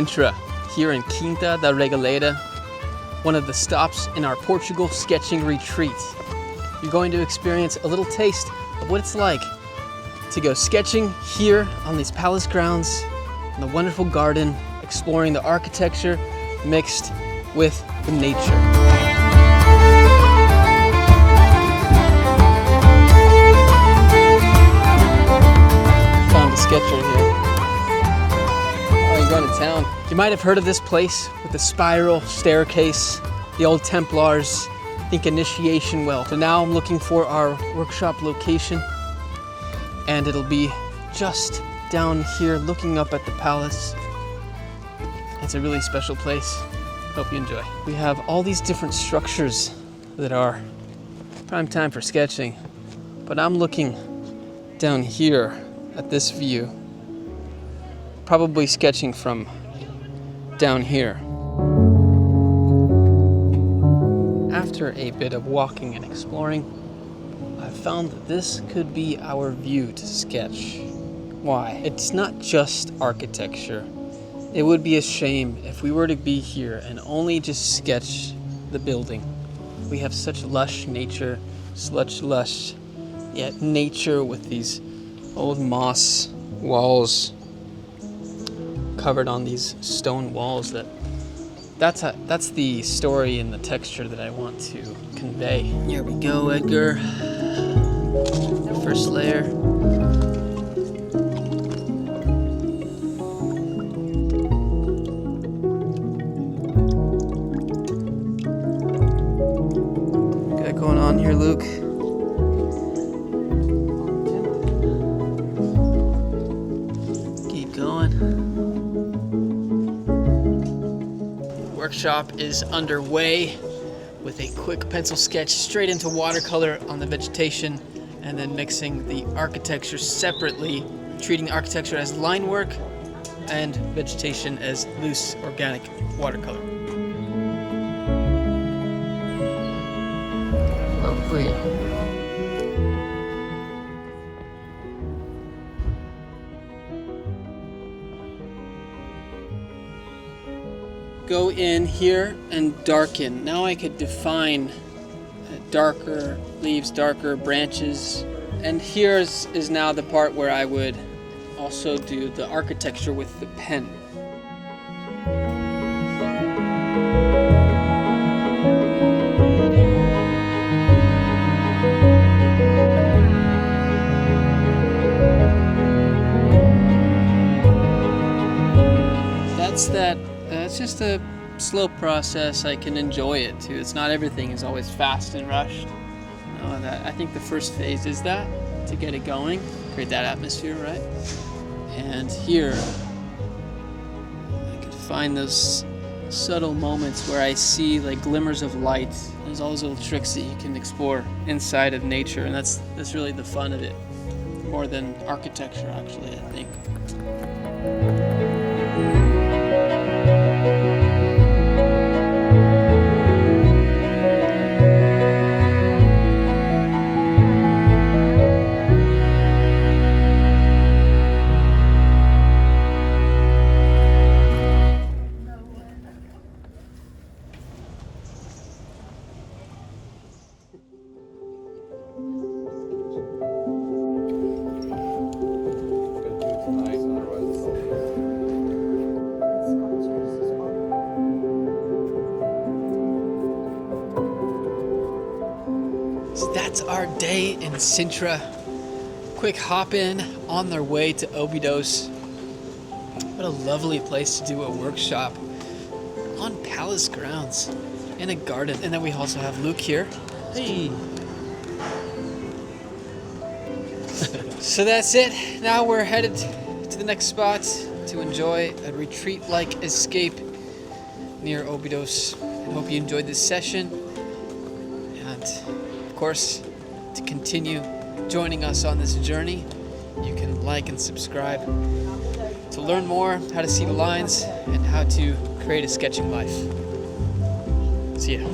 Sintra, here in Quinta da Regaleira, one of the stops in our Portugal Sketching Retreat. You're going to experience a little taste of what it's like to go sketching here on these palace grounds, in the wonderful garden, exploring the architecture mixed with the nature. Sketcher here. Oh, you're going to town. You might have heard of this place with the spiral staircase, the old Templars, I think initiation well. So now I'm looking for our workshop location, and it'll be just down here looking up at the palace. It's a really special place. Hope you enjoy. We have all these different structures that are prime time for sketching, but I'm looking down here at this view, probably sketching from down here. After a bit of walking and exploring, I found that this could be our view to sketch. Why? It's not just architecture. It would be a shame if we were to be here and only just sketch the building. We have such lush nature, such lush yet nature with these old moss walls covered on these stone walls. That's the story and the texture that I want to convey. Here we go, Edgar. First layer. Got it going on here, Luke. Workshop is underway with a quick pencil sketch straight into watercolor on the vegetation, and then mixing the architecture separately, treating the architecture as line work and vegetation as loose organic watercolor. Lovely. Go in here and darken. Now I could define darker leaves, darker branches. And here is now the part where I would also do the architecture with the pen. It's just a slow process. I can enjoy it too. It's not everything is always fast and rushed. I think the first phase is that, to get it going, create that atmosphere, right? And here, I can find those subtle moments where I see like glimmers of light. There's all those little tricks that you can explore inside of nature, and that's really the fun of it, more than architecture actually, I think. So that's our day in Sintra. Quick hop in on their way to Ep.2. What a lovely place to do a workshop on palace grounds in a garden. And then we also have Luke here. Hey. So that's it. Now we're headed to the next spot to enjoy a retreat-like escape near Ep.2. I hope you enjoyed this session. And of course, to continue joining us on this journey, you can like and subscribe to learn more how to see the lines and how to create a sketching life. See ya.